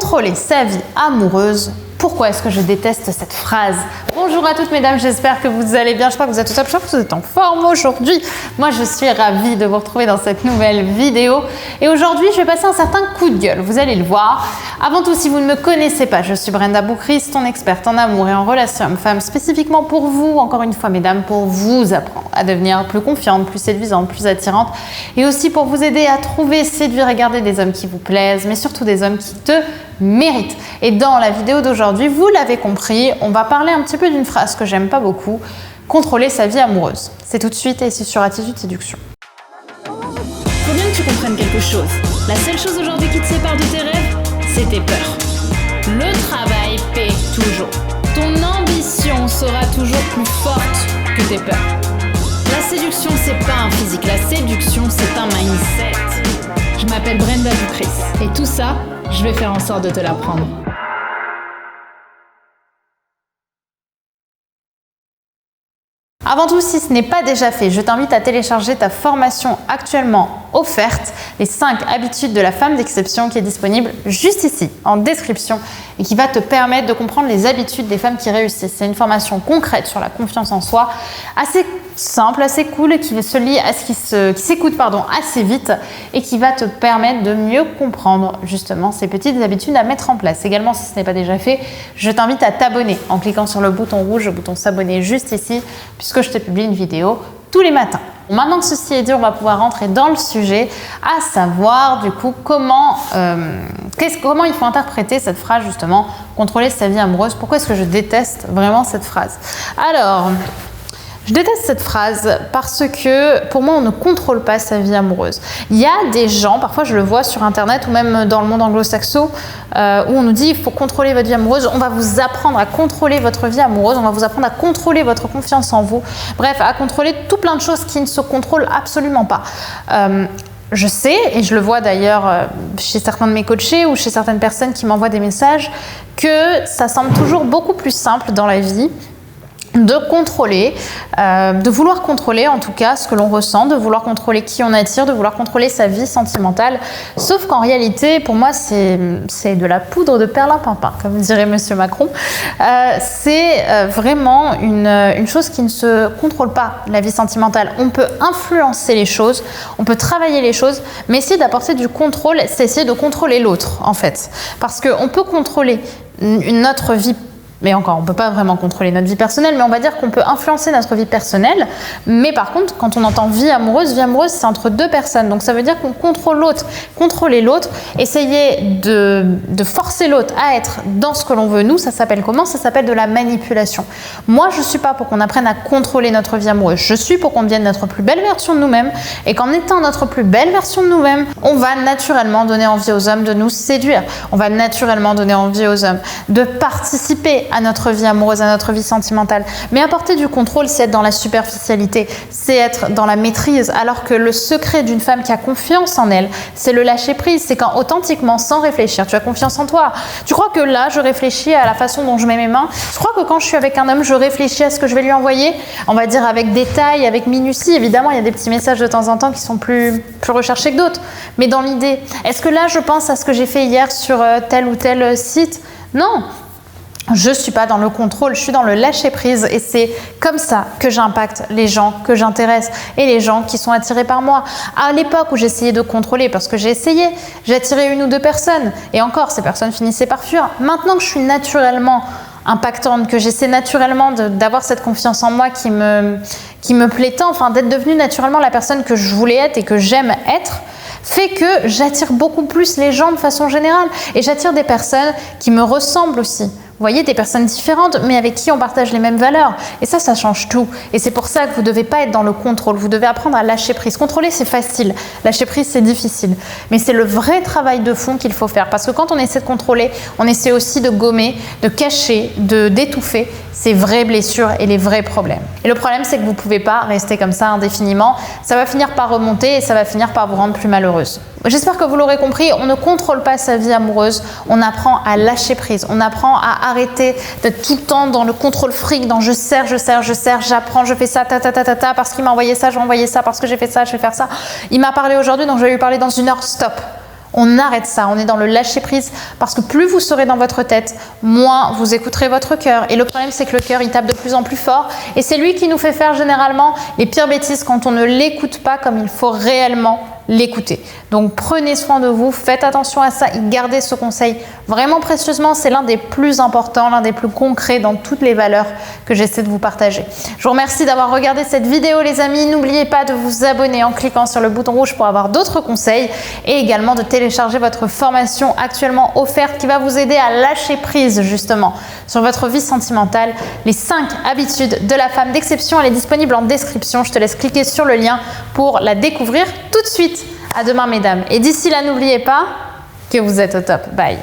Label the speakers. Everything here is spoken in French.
Speaker 1: Contrôler sa vie amoureuse. Pourquoi est-ce que je déteste cette phrase? Bonjour à toutes mesdames, j'espère que vous allez bien. Je crois que vous êtes au top, je crois que vous êtes en forme aujourd'hui. Moi, je suis ravie de vous retrouver dans cette nouvelle vidéo. Et aujourd'hui, je vais passer un certain coup de gueule, vous allez le voir. Avant tout, si vous ne me connaissez pas, je suis Brenda Boucris, ton experte en amour et en relations hommes-femmes, spécifiquement pour vous, encore une fois mesdames, pour vous apprendre à devenir plus confiante, plus séduisante, plus attirante. Et aussi pour vous aider à trouver, séduire et garder des hommes qui vous plaisent, mais surtout des hommes qui te méritent. Et dans la vidéo d'aujourd'hui, vous l'avez compris, on va parler un petit peu d'une phrase que j'aime pas beaucoup, contrôler sa vie amoureuse. C'est tout de suite et c'est sur Attitude Séduction.
Speaker 2: Faut bien que tu comprennes quelque chose. La seule chose aujourd'hui qui te sépare de tes rêves, c'est tes peurs. Le travail paie toujours. Ton ambition sera toujours plus forte que tes peurs. La séduction, c'est pas un physique. La séduction, c'est un mindset. Je m'appelle Brenda Boucris. Et tout ça, je vais faire en sorte de te l'apprendre.
Speaker 1: Avant tout, si ce n'est pas déjà fait, je t'invite à télécharger ta formation actuellement offerte, les 5 habitudes de la femme d'exception, qui est disponible juste ici, en description, et qui va te permettre de comprendre les habitudes des femmes qui réussissent. C'est une formation concrète sur la confiance en soi, assez simple, assez cool, qui se lie à qui s'écoute assez vite et qui va te permettre de mieux comprendre justement ces petites habitudes à mettre en place. Également, si ce n'est pas déjà fait, je t'invite à t'abonner en cliquant sur le bouton rouge, le bouton s'abonner juste ici, puisque je te publie une vidéo tous les matins. Maintenant que ceci est dit, on va pouvoir rentrer dans le sujet, à savoir du coup comment il faut interpréter cette phrase justement, contrôler sa vie amoureuse. Pourquoi est-ce que je déteste vraiment cette phrase? Alors, je déteste cette phrase parce que pour moi, on ne contrôle pas sa vie amoureuse. Il y a des gens, parfois je le vois sur internet ou même dans le monde anglo-saxon, où on nous dit il faut contrôler votre vie amoureuse, on va vous apprendre à contrôler votre vie amoureuse, on va vous apprendre à contrôler votre confiance en vous, bref, à contrôler tout plein de choses qui ne se contrôlent absolument pas. Je sais, et je le vois d'ailleurs chez certains de mes coachés ou chez certaines personnes qui m'envoient des messages, que ça semble toujours beaucoup plus simple dans la vie de contrôler, de vouloir contrôler en tout cas ce que l'on ressent, de vouloir contrôler qui on attire, de vouloir contrôler sa vie sentimentale. Sauf qu'en réalité, pour moi, c'est de la poudre de perlimpinpin, comme dirait Monsieur Macron. C'est vraiment une chose qui ne se contrôle pas, la vie sentimentale. On peut influencer les choses, on peut travailler les choses, mais essayer d'apporter du contrôle, c'est essayer de contrôler l'autre en fait. Parce qu'on peut contrôler notre vie, mais encore, on ne peut pas vraiment contrôler notre vie personnelle, mais on va dire qu'on peut influencer notre vie personnelle. Mais par contre, quand on entend vie amoureuse, c'est entre deux personnes. Donc ça veut dire qu'on contrôle l'autre. Contrôler l'autre, essayer de forcer l'autre à être dans ce que l'on veut, nous, ça s'appelle comment? Ça s'appelle de la manipulation. Moi, je ne suis pas pour qu'on apprenne à contrôler notre vie amoureuse. Je suis pour qu'on devienne notre plus belle version de nous-mêmes. Et qu'en étant notre plus belle version de nous-mêmes, on va naturellement donner envie aux hommes de nous séduire. On va naturellement donner envie aux hommes de participer à notre vie amoureuse, à notre vie sentimentale. Mais apporter du contrôle, c'est être dans la superficialité, c'est être dans la maîtrise, alors que le secret d'une femme qui a confiance en elle, c'est le lâcher prise, c'est quand authentiquement, sans réfléchir, tu as confiance en toi. Tu crois que là, je réfléchis à la façon dont je mets mes mains? Je crois que quand je suis avec un homme, je réfléchis à ce que je vais lui envoyer, on va dire avec détail, avec minutie. Évidemment, il y a des petits messages de temps en temps qui sont plus recherchés que d'autres. Mais dans l'idée, est-ce que là, je pense à ce que j'ai fait hier sur tel ou tel site? Non. Je ne suis pas dans le contrôle, je suis dans le lâcher-prise et c'est comme ça que j'impacte les gens que j'intéresse et les gens qui sont attirés par moi. À l'époque où j'essayais de contrôler, parce que j'ai attiré 1 ou 2 personnes et encore, ces personnes finissaient par fuir. Maintenant que je suis naturellement impactante, que j'essaie naturellement d'avoir cette confiance en moi qui me plaît tant, enfin d'être devenue naturellement la personne que je voulais être et que j'aime être, fait que j'attire beaucoup plus les gens de façon générale et j'attire des personnes qui me ressemblent aussi. Vous voyez, des personnes différentes, mais avec qui on partage les mêmes valeurs. Et ça change tout. Et c'est pour ça que vous ne devez pas être dans le contrôle. Vous devez apprendre à lâcher prise. Contrôler, c'est facile. Lâcher prise, c'est difficile. Mais c'est le vrai travail de fond qu'il faut faire. Parce que quand on essaie de contrôler, on essaie aussi de gommer, de cacher, d'étouffer ces vraies blessures et les vrais problèmes. Et le problème, c'est que vous ne pouvez pas rester comme ça indéfiniment. Ça va finir par remonter et ça va finir par vous rendre plus malheureuse. J'espère que vous l'aurez compris, on ne contrôle pas sa vie amoureuse, on apprend à lâcher prise, on apprend à arrêter d'être tout le temps dans le contrôle fric, dans je sers, j'apprends, je fais ça, parce qu'il m'a envoyé ça, je vais envoyer ça, parce que j'ai fait ça, je vais faire ça. Il m'a parlé aujourd'hui, donc je vais lui parler dans 1 heure, stop. On arrête ça, on est dans le lâcher prise parce que plus vous serez dans votre tête, moins vous écouterez votre cœur. Et le problème, c'est que le cœur, il tape de plus en plus fort et c'est lui qui nous fait faire généralement les pires bêtises quand on ne l'écoute pas comme il faut réellement l'écouter. Donc prenez soin de vous, faites attention à ça et gardez ce conseil vraiment précieusement. C'est l'un des plus importants, l'un des plus concrets dans toutes les valeurs que j'essaie de vous partager. Je vous remercie d'avoir regardé cette vidéo les amis. N'oubliez pas de vous abonner en cliquant sur le bouton rouge pour avoir d'autres conseils et également de télécharger votre formation actuellement offerte qui va vous aider à lâcher prise justement sur votre vie sentimentale. Les 5 habitudes de la femme d'exception, elle est disponible en description. Je te laisse cliquer sur le lien pour la découvrir tout de suite. À demain mesdames. Et d'ici là, n'oubliez pas que vous êtes au top. Bye.